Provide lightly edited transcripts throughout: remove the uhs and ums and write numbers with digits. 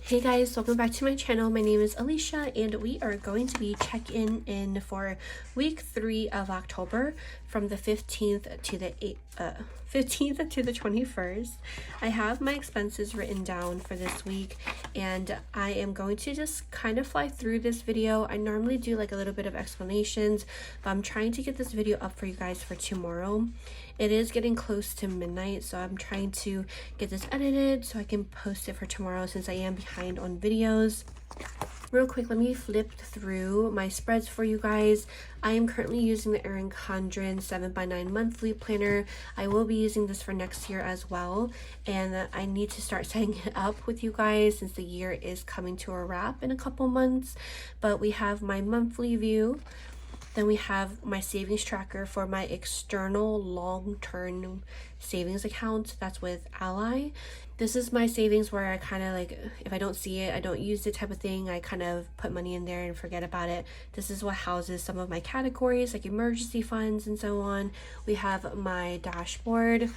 Hey guys, welcome back to my channel. My name is Alicia and we are going to be checking in for week 3 of October from the 15th to the 15th to the 21st. I have my expenses written down for this week and I am going to just kind of fly through this video. I normally do like a little bit of explanations, but I'm trying to get this video up for you guys for tomorrow. It is getting close to midnight, so I'm trying to get this edited so I can post it for tomorrow since I am behind on videos. Real quick, let me flip through my spreads for you guys. I am currently using the Erin Condren 7x9 monthly planner. I will be using this for next year as well, and I need to start setting it up with you guys since the year is coming to a wrap in a couple months. But we have my monthly view. Then we have my savings tracker for my external long-term savings account. That's with Ally. This is my savings where I kind of like, if I don't see it, I don't use it type of thing. I kind of put money in there and forget about it. This is what houses some of my categories like emergency funds and so on. We have my dashboard,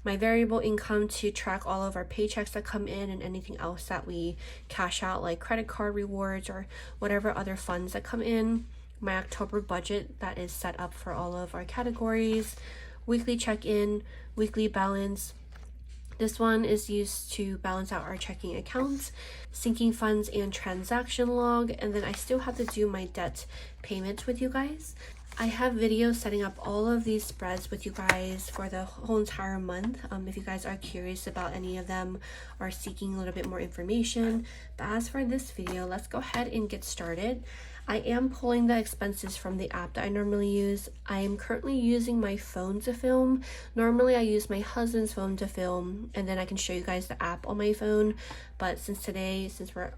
my variable income to track all of our paychecks that come in and anything else that we cash out like credit card rewards or whatever other funds that come in. My October budget that is set up for all of our categories, weekly check-in, weekly balance. This one is used to balance out our checking accounts, sinking funds and transaction log, and then I still have to do my debt payments with you guys. I have videos setting up all of these spreads with you guys for the whole entire month. If you guys are curious about any of them or seeking a little bit more information. But as for this video, let's go ahead and get started. I am pulling the expenses from the app that I normally use. I am currently using my phone to film. Normally I use my husband's phone to film and then I can show you guys the app on my phone. But since we're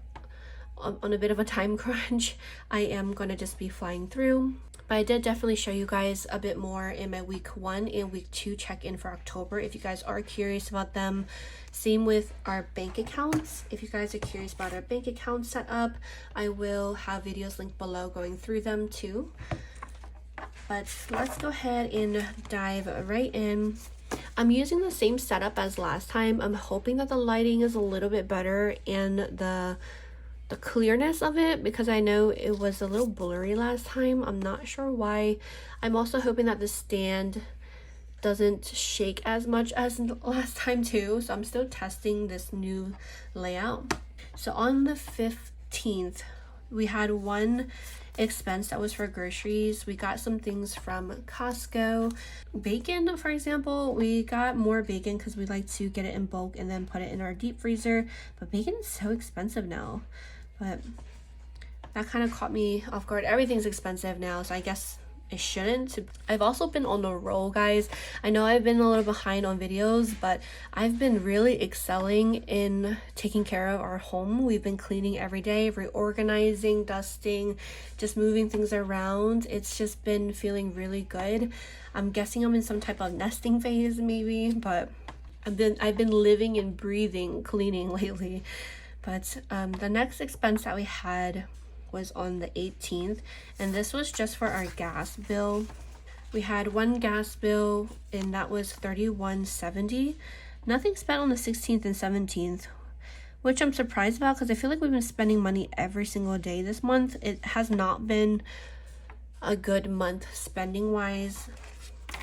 on a bit of a time crunch, I am going to just be flying through. But I did definitely show you guys a bit more in my week 1 and week 2 check-in for October if you guys are curious about them. Same with our bank accounts. If you guys are curious about our bank account setup, I will have videos linked below going through them too. But let's go ahead and dive right in. I'm using the same setup as last time. I'm hoping that the lighting is a little bit better and the clearness of it, because I know it was a little blurry last time. I'm not sure why. I'm also hoping that the stand doesn't shake as much as last time too, so I'm still testing this new layout. So on the 15th we had one expense that was for groceries. We got some things from Costco. Bacon, for example, we got more bacon because we like to get it in bulk and then put it in our deep freezer, but bacon is so expensive now. But that kind of caught me off guard. Everything's expensive now, so I guess it shouldn't. I've also been on the roll, guys. I know I've been a little behind on videos, but I've been really excelling in taking care of our home. We've been cleaning every day, reorganizing, dusting, just moving things around. It's just been feeling really good. I'm guessing I'm in some type of nesting phase maybe, but I've been living and breathing cleaning lately. But the next expense that we had was on the 18th, and this was just for our gas bill. We had one gas bill and that was $31.70. Nothing spent on the 16th and 17th, which I'm surprised about because I feel like we've been spending money every single day this month. It has not been a good month spending wise,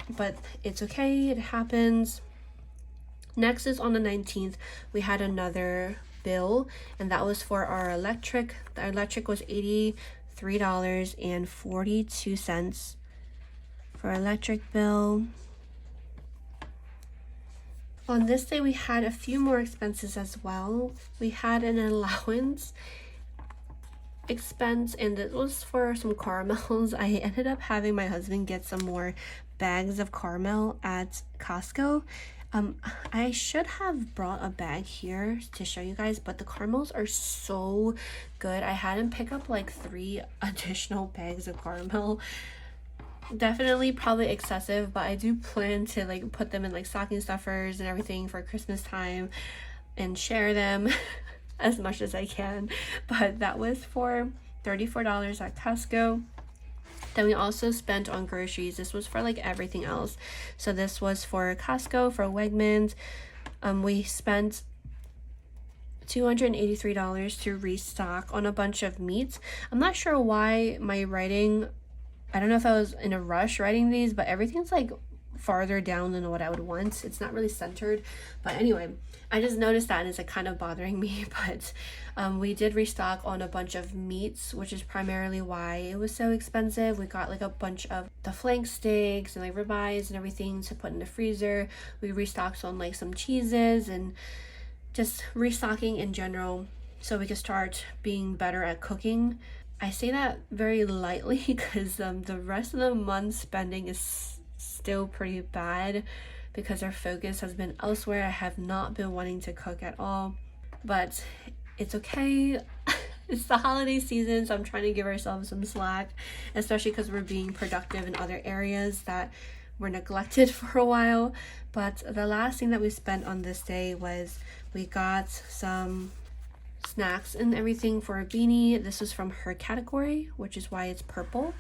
but it's okay, it happens. Next is on the 19th, we had another bill, and that was for our electric. The electric was $83.42 for electric bill. On this day we had a few more expenses as well. We had an allowance expense, and it was for some caramels. I ended up having my husband get some more bags of caramel at Costco. I should have brought a bag here to show you guys, but the caramels are so good. I had him pick up like 3 additional bags of caramel. Definitely probably excessive, but I do plan to like put them in like stocking stuffers and everything for Christmas time and share them as much as I can. But that was for $34 at Costco. Then we also spent on groceries. This was for like everything else. So this was for Costco, for Wegmans. We spent $283 to restock on a bunch of meats. I'm not sure why my writing, I don't know if I was in a rush writing these, but everything's like farther down than what I would want. It's not really centered, but anyway, I just noticed that and it's like kind of bothering me. But we did restock on a bunch of meats, which is primarily why it was so expensive. We got like a bunch of the flank steaks and like ribeyes and everything to put in the freezer. We restocked on like some cheeses and just restocking in general so we could start being better at cooking. I say that very lightly because the rest of the month spending is still pretty bad because our focus has been elsewhere. I have not been wanting to cook at all, but it's okay. It's the holiday season, so I'm trying to give ourselves some slack, especially because we're being productive in other areas that were neglected for a while. But the last thing that we spent on this day was we got some snacks and everything for a beanie. This was from her category, which is why it's purple.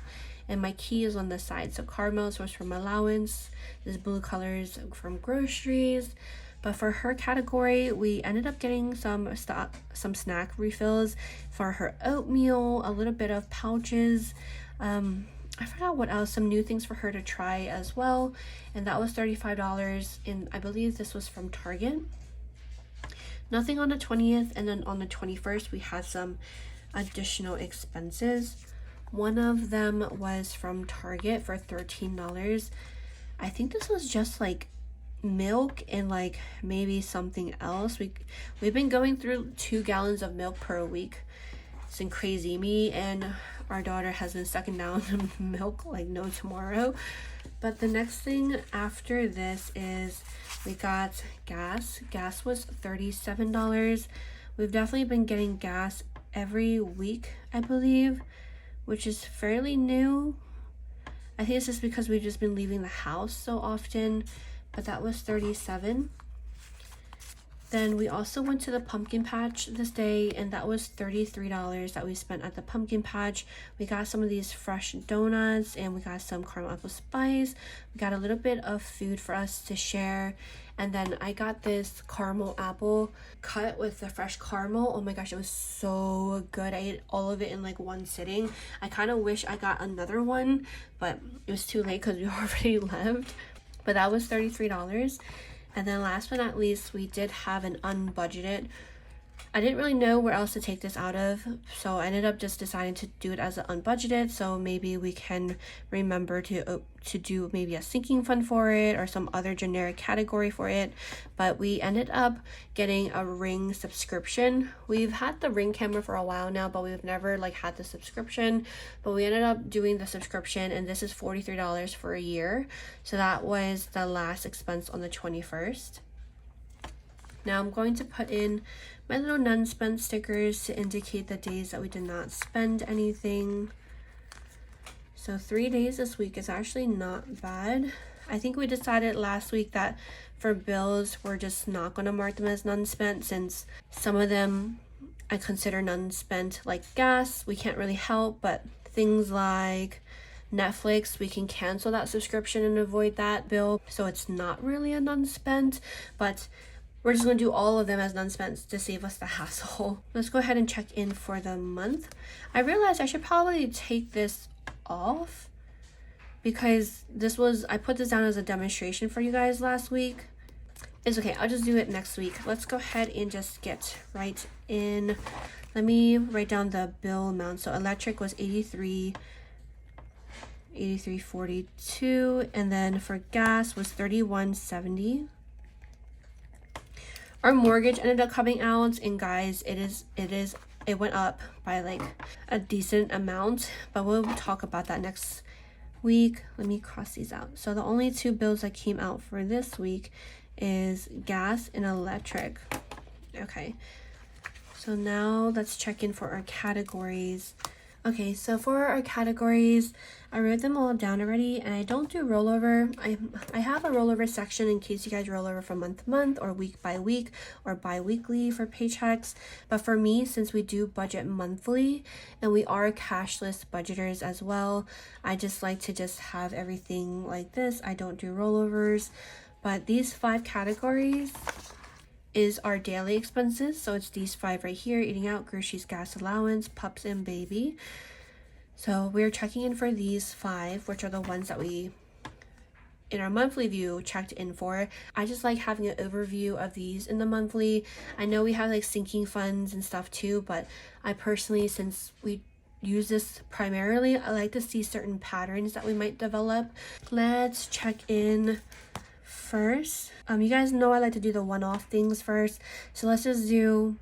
And my key is on the side. So caramels was from allowance. This blue colors from groceries. But for her category, we ended up getting some snack refills for her oatmeal, a little bit of pouches. I forgot what else, some new things for her to try as well. And that was $35. And I believe this was from Target. Nothing on the 20th, and then on the 21st, we had some additional expenses. One of them was from Target for $13. I think this was just like milk and like maybe something else. We've been going through 2 gallons of milk per week. It's been crazy. Me and our daughter has been sucking down milk like no tomorrow. But the next thing after this is we got gas. Gas was $37. We've definitely been getting gas every week, I believe, which is fairly new. I think it's just because we've just been leaving the house so often, but that was $37. Then we also went to the pumpkin patch this day, and that was $33 that we spent at the pumpkin patch. We got some of these fresh donuts, and we got some caramel apple spice. We got a little bit of food for us to share. And then I got this caramel apple cut with the fresh caramel. Oh my gosh, it was so good. I ate all of it in like one sitting. I kind of wish I got another one, but it was too late because we already left. But that was $33. And then last but not least, we did have an unbudgeted. I didn't really know where else to take this out of, so I ended up just deciding to do it as an unbudgeted, so maybe we can remember to do maybe a sinking fund for it or some other generic category for it. But we ended up getting a Ring subscription. We've had the Ring camera for a while now, but we've never like had the subscription. But we ended up doing the subscription, and this is $43 for a year. So that was the last expense on the 21st. Now I'm going to put in my little none spent stickers to indicate the days that we did not spend anything. So 3 days this week is actually not bad. I think we decided last week that for bills, we're just not going to mark them as none spent, since some of them I consider none spent, like gas, we can't really help, but things like Netflix, we can cancel that subscription and avoid that bill. So it's not really a none spent, but we're just going to do all of them as none spent to save us the hassle. Let's go ahead and check in for the month. I realized I should probably take this off because I put this down as a demonstration for you guys last week. It's okay, I'll just do it next week. Let's go ahead and just get right in. Let me write down the bill amount. So electric was $83.42, and then for gas was $31.70. Our mortgage ended up coming out, and guys, it went up by like a decent amount, but we'll talk about that next week. Let me cross these out. So the only 2 bills that came out for this week is gas and electric. Okay, so now let's check in for our categories. Okay, so for our categories, I wrote them all down already, and I don't do rollover. I have a rollover section in case you guys roll over from month to month or week by week or bi-weekly for paychecks. But for me, since we do budget monthly and we are cashless budgeters as well, I just like to just have everything like this. I don't do rollovers. But these 5 categories is our daily expenses. So it's these 5 right here: eating out, groceries, gas allowance, pups, and baby. So we're checking in for these 5, which are the ones that we in our monthly view checked in for. I just like having an overview of these in the monthly. I know we have like sinking funds and stuff too, but I personally, since we use this primarily, I like to see certain patterns that we might develop. Let's check in first. You guys know I like to do the one-off things first, so let's just do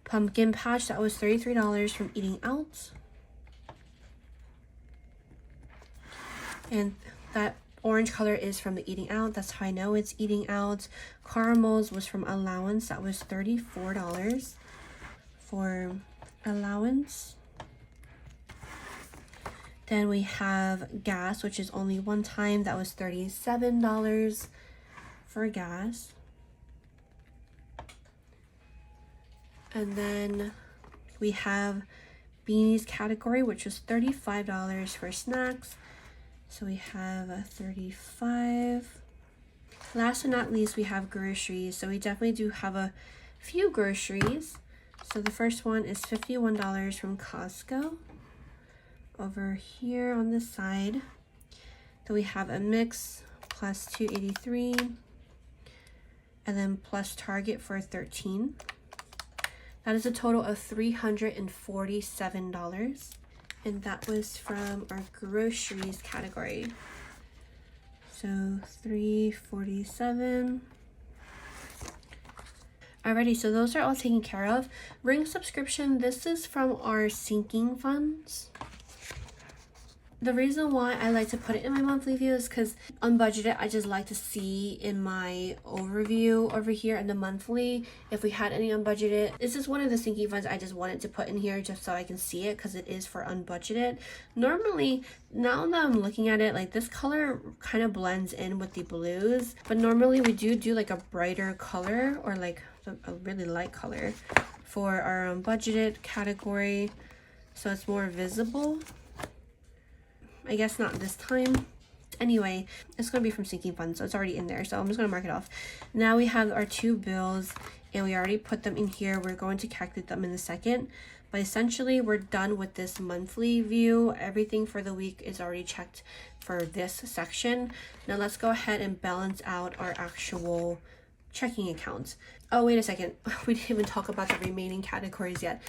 pumpkin patch. That was $33 from eating out, and that orange color is from the eating out. That's how I know it's eating out. Caramels was from allowance. That was $34 for allowance. Then we have gas, which is only one time. That was $37 for gas. And then we have beanies category, which was $35 for snacks. So we have a 35. Last but not least, we have groceries. So we definitely do have a few groceries. So the first one is $51 from Costco. Over here on this side, then we have a mix plus $2.83, and then plus Target for $13. That is a total of $347, and that was from our groceries category. So $347. Alrighty, so those are all taken care of. Ring subscription, this is from our sinking funds. The reason why I like to put it in my monthly view is because unbudgeted, I just like to see in my overview over here in the monthly if we had any unbudgeted. This is one of the sinking funds I just wanted to put in here just so I can see it, because it is for unbudgeted. Normally, now that I'm looking at it, like this color kind of blends in with the blues, but normally we do like a brighter color or like a really light color for our unbudgeted category, so it's more visible. I guess not this time. Anyway, it's going to be from sinking funds, so it's already in there, so I'm just going to mark it off. Now we have our 2 bills, and we already put them in here. We're going to calculate them in a second, but essentially we're done with this monthly view. Everything for the week is already checked for this section. Now let's go ahead and balance out our actual checking accounts. Oh, wait a second. We didn't even talk about the remaining categories yet.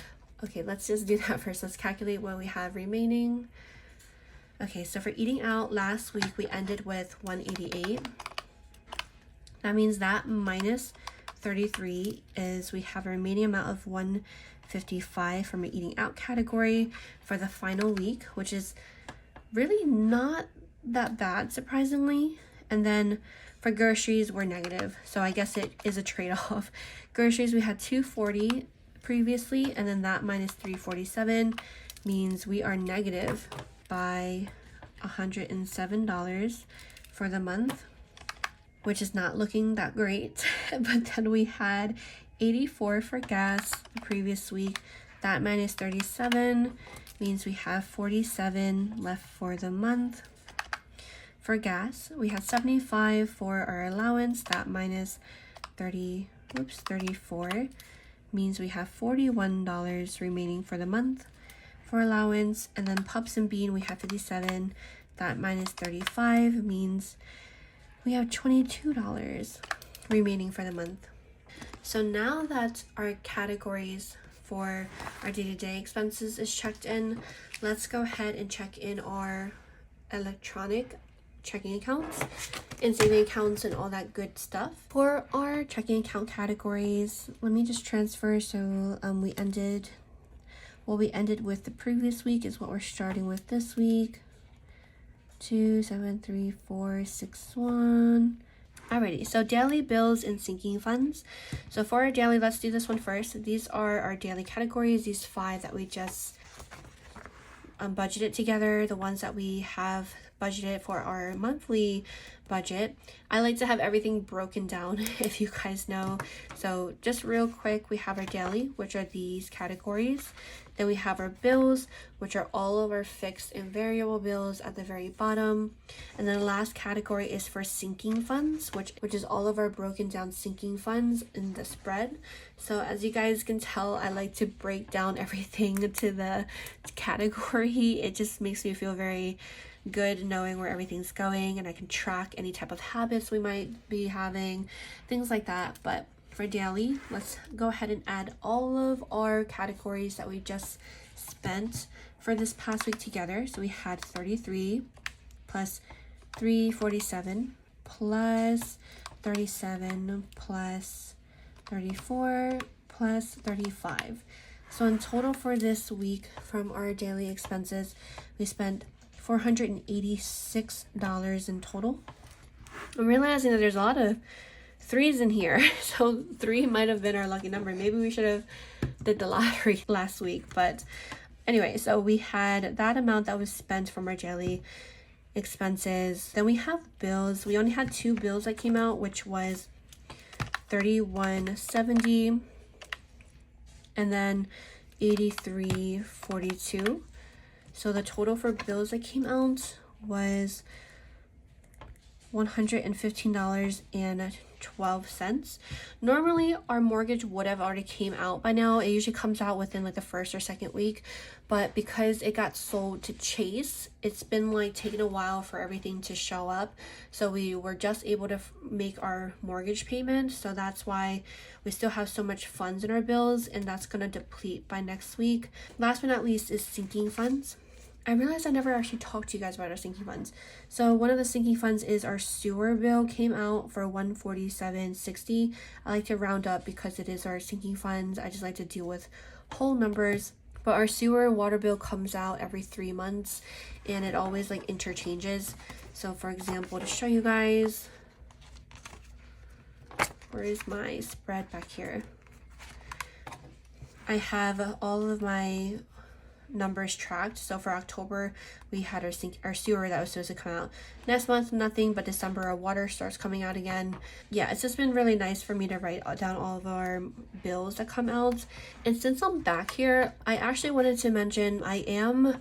Okay, let's just do that first. Let's calculate what we have remaining. Okay, so for eating out, last week we ended with $188. That means that minus 33 is we have a remaining amount of $155 from an eating out category for the final week, which is really not that bad, surprisingly. And then for groceries, we're negative, so I guess it is a trade-off. Groceries, we had $240 previously, and then that minus $347 means we are negative by $107 for the month, which is not looking that great. But then we had $84 for gas the previous week. That minus $37 means we have $47 left for the month. For gas, we had $75 for our allowance. That minus 34 means we have $41 remaining for the month for allowance. And then pups and bean, we have $57. That minus 35 means we have $22 remaining for the month. So now that our categories for our day-to-day expenses is checked in, let's go ahead and check in our electronic checking accounts and saving accounts and all that good stuff. For our checking account categories, let me just transfer. So we ended with the previous week is what we're starting with this week. 2, 7, 3, 4, 6, 1. Alrighty, so daily bills and sinking funds. So for our daily, let's do this one first. These are our daily categories, these 5 that we just budgeted together, the ones that we have budgeted for our monthly budget. I like to have everything broken down, if you guys know. So just real quick, we have our daily, which are these categories. Then we have our bills, which are all of our fixed and variable bills at the very bottom. And then the last category is for sinking funds, which is all of our broken down sinking funds in the spread. So as you guys can tell, I like to break down everything to the category. It just makes me feel very good knowing where everything's going, and I can track any type of habits we might be having, things like that. But for daily, let's go ahead and add all of our categories that we just spent for this past week together. So we had 33 plus 347 plus 37 plus 34 plus 35. So in total for this week from our daily expenses, we spent $486 in total. I'm realizing that there's a lot of threes in here, so 3 might have been our lucky number. Maybe we should have did the lottery last week. But anyway, so we had that amount that was spent from our daily expenses. Then we have bills. We only had 2 bills that came out, which was $31.70 and then $83.42. So the total for bills that came out was $115.12. Normally our mortgage would have already came out by now. It usually comes out within like the first or second week, but because it got sold to Chase, it's been like taking a while for everything to show up. So we were just able to make our mortgage payment. So that's why we still have so much funds in our bills, and that's going to deplete by next week. Last but not least is sinking funds. I realized I never actually talked to you guys about our sinking funds. So one of the sinking funds is our sewer bill came out for $147.60. I like to round up because it is our sinking funds. I just like to deal with whole numbers. But our sewer and water bill comes out every 3 months, and it always like interchanges. So for example, to show you guys, where is my spread back here? I have all of my numbers tracked. So for October, we had our sewer that was supposed to come out. Next month, nothing, but December, our water starts coming out again. Yeah, it's just been really nice for me to write down all of our bills that come out. And since I'm back here, I actually wanted to mention I am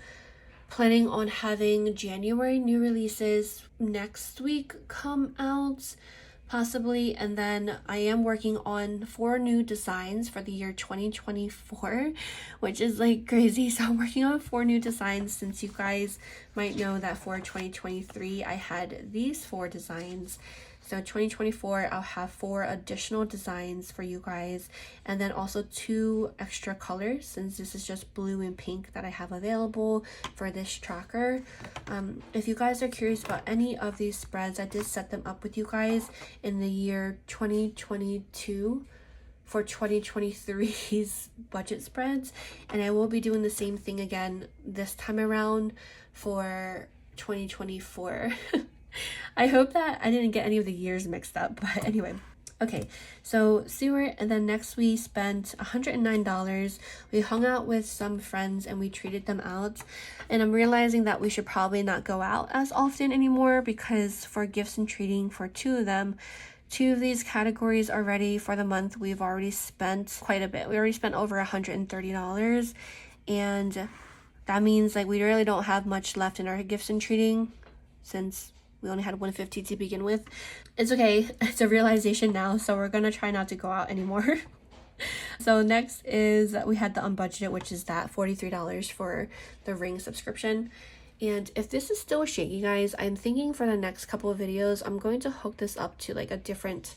planning on having January new releases next week come out, possibly, and then I am working on 4 new designs for the year 2024, which is like crazy. So I'm working on 4 new designs, since you guys might know that for 2023 I had these 4 designs. So 2024 I'll have 4 additional designs for you guys, and then also 2 extra colors, since this is just blue and pink that I have available for this tracker. If you guys are curious about any of these spreads, I did set them up with you guys in the year 2022 for 2023's budget spreads, and I will be doing the same thing again this time around for 2024. I hope that I didn't get any of the years mixed up, but anyway. Okay, so sewer, and then next we spent $109. We hung out with some friends and we treated them out, and I'm realizing that we should probably not go out as often anymore, because for gifts and treating for 2 of them, 2 of these categories already for the month, we've already spent quite a bit. We already spent over $130, and that means like we really don't have much left in our gifts and treating, since we only had $150 to begin with. It's okay, it's a realization now, so we're gonna try not to go out anymore. So next is we had the unbudgeted, which is that $43 for the Ring subscription. And if this is still shaky, guys, I'm thinking for the next couple of videos I'm going to hook this up to like a different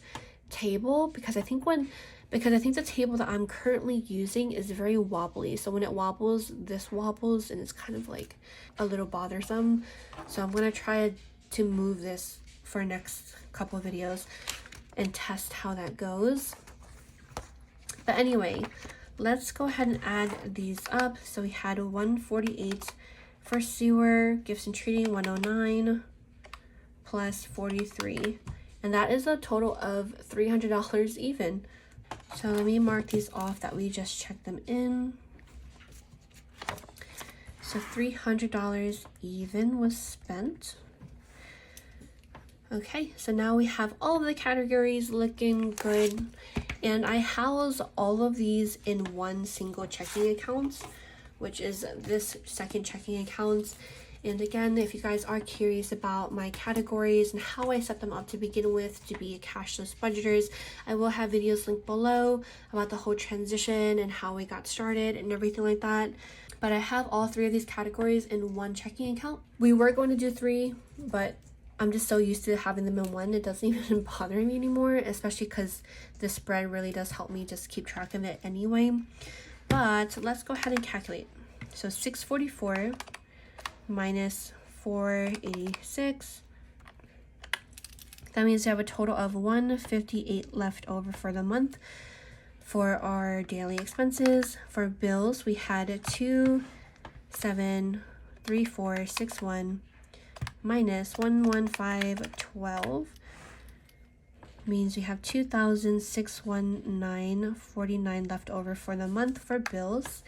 table, because I think the table that I'm currently using is very wobbly. So when it wobbles, this wobbles, and it's kind of like a little bothersome. So I'm gonna try to move this for next couple of videos and test how that goes. But anyway, let's go ahead and add these up. So we had $148 for sewer, gifts and treating $109 plus $43, and that is a total of $300 even. So let me mark these off that we just checked them in. So $300 even was spent. Okay, so now we have all of the categories looking good, and I house all of these in one single checking account, which is this second checking account. And again, if you guys are curious about my categories and how I set them up to begin with to be cashless budgeters, I will have videos linked below about the whole transition and how we got started and everything like that. But I have all three of these categories in one checking account. We were going to do three, but I'm just so used to having them in one, it doesn't even bother me anymore, especially because the spread really does help me just keep track of it anyway. But let's go ahead and calculate. So 644 minus 486. That means we have a total of 158 left over for the month. For our daily expenses, for bills, we had 273461 minus 11512 means we have 2619.49 left over for the month for bills.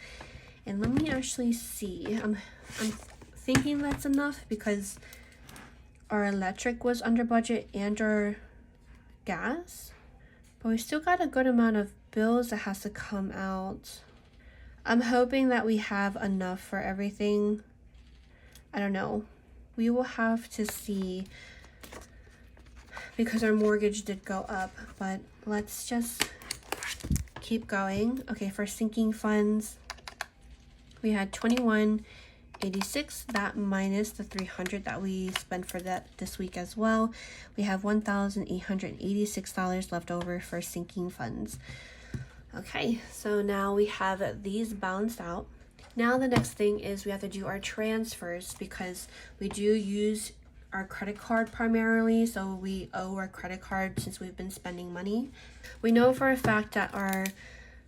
And let me actually see. I'm thinking that's enough because our electric was under budget and our gas, but we still got a good amount of bills that has to come out. I'm hoping that we have enough for everything. I don't know. We will have to see because our mortgage did go up, but let's just keep going. Okay, for sinking funds, we had 2186, that minus the 300 that we spent for that this week as well. We have $1,886 left over for sinking funds. Okay, so now we have these balanced out. Now the next thing is we have to do our transfers because we do use our credit card primarily, so we owe our credit card since we've been spending money. We know for a fact that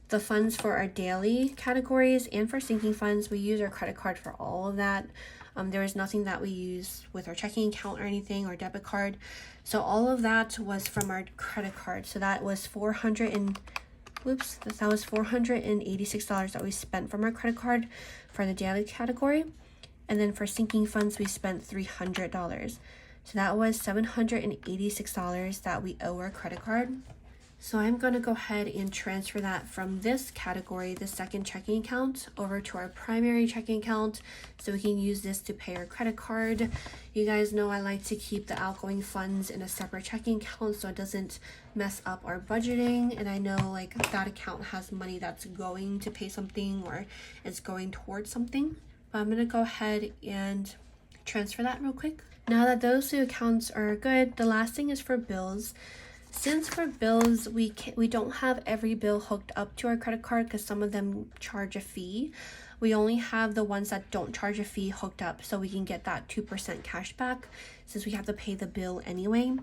the funds for our daily categories and for sinking funds, we use our credit card for all of that. There is nothing that we use with our checking account or anything or debit card. So all of that was from our credit card. So that was that was $486 that we spent from our credit card for the daily category. And then for sinking funds, we spent $300. So that was $786 that we owe our credit card. So I'm going to go ahead and transfer that from this category, the second checking account, over to our primary checking account so we can use this to pay our credit card. You guys know I like to keep the outgoing funds in a separate checking account so it doesn't mess up our budgeting. And I know like that account has money that's going to pay something or is going towards something. But I'm going to go ahead and transfer that real quick. Now that those two accounts are good, the last thing is for bills. Since for bills, we don't have every bill hooked up to our credit card because some of them charge a fee. We only have the ones that don't charge a fee hooked up so we can get that 2% cash back since we have to pay the bill anyway.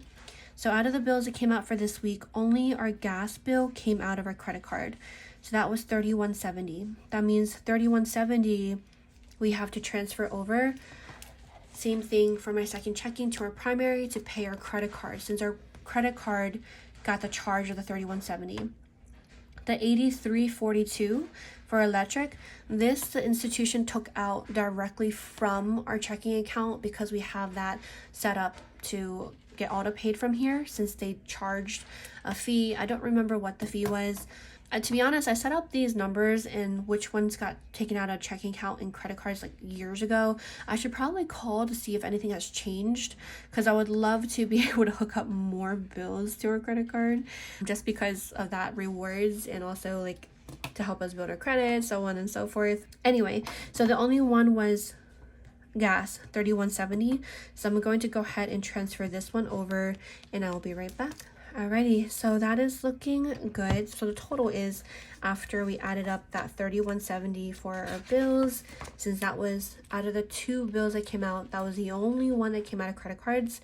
So out of the bills that came out for this week, only our gas bill came out of our credit card. So that was $31.70. That means $31.70 we have to transfer over. Same thing for my second checking to our primary to pay our credit card since our credit card got the charge of the $31.70. The $83.42 for electric, the institution took out directly from our checking account because we have that set up to get auto paid from here since they charged a fee. I don't remember what the fee was. To be honest, I set up these numbers and which ones got taken out of checking account and credit cards like years ago. I should probably call to see if anything has changed because I would love to be able to hook up more bills to our credit card just because of that rewards and also like to help us build our credit, so on and so forth. Anyway, so the only one was gas, $31.70. So I'm going to go ahead and transfer this one over and I will be right back. Alrighty, so that is looking good. So the total is, after we added up that $31.70 for our bills, since that was out of the two bills that came out, that was the only one that came out of credit cards,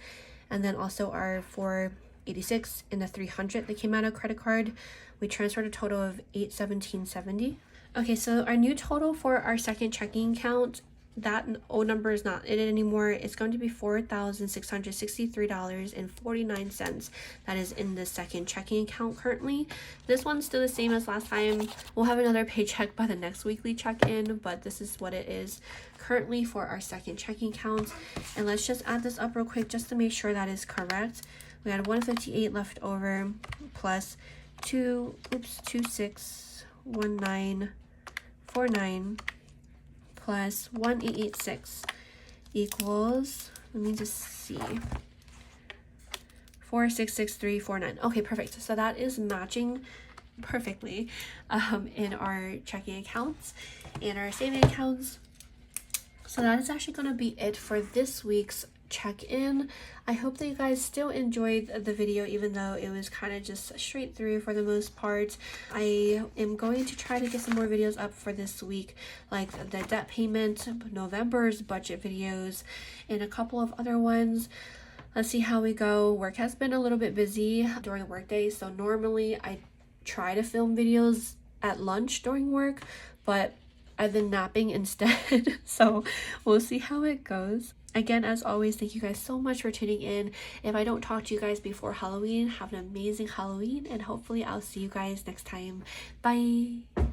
and then also our $486 and the $300 that came out of credit card, we transferred a total of $817.70. Okay, so our new total for our second checking account that old number is not in it anymore. It's going to be $4,663.49. That is in the second checking account currently. This one's still the same as last time. We'll have another paycheck by the next weekly check-in, but this is what it is currently for our second checking account. And let's just add this up real quick just to make sure that is correct. We had 158 left over plus 261949 plus 1886 equals, let me just see, 466349. Okay, perfect. So that is matching perfectly in our checking accounts and our saving accounts. So that is actually going to be it for this week's check-in. I hope that you guys still enjoyed the video, even though it was kind of just straight through for the most part. I am going to try to get some more videos up for this week, like the debt payment, November's budget videos, and a couple of other ones. Let's see how we go. Work has been a little bit busy during the workday, so normally I try to film videos at lunch during work, but I've been napping instead. So we'll see how it goes. Again, as always, thank you guys so much for tuning in. If I don't talk to you guys before Halloween, have an amazing Halloween, and hopefully I'll see you guys next time. Bye!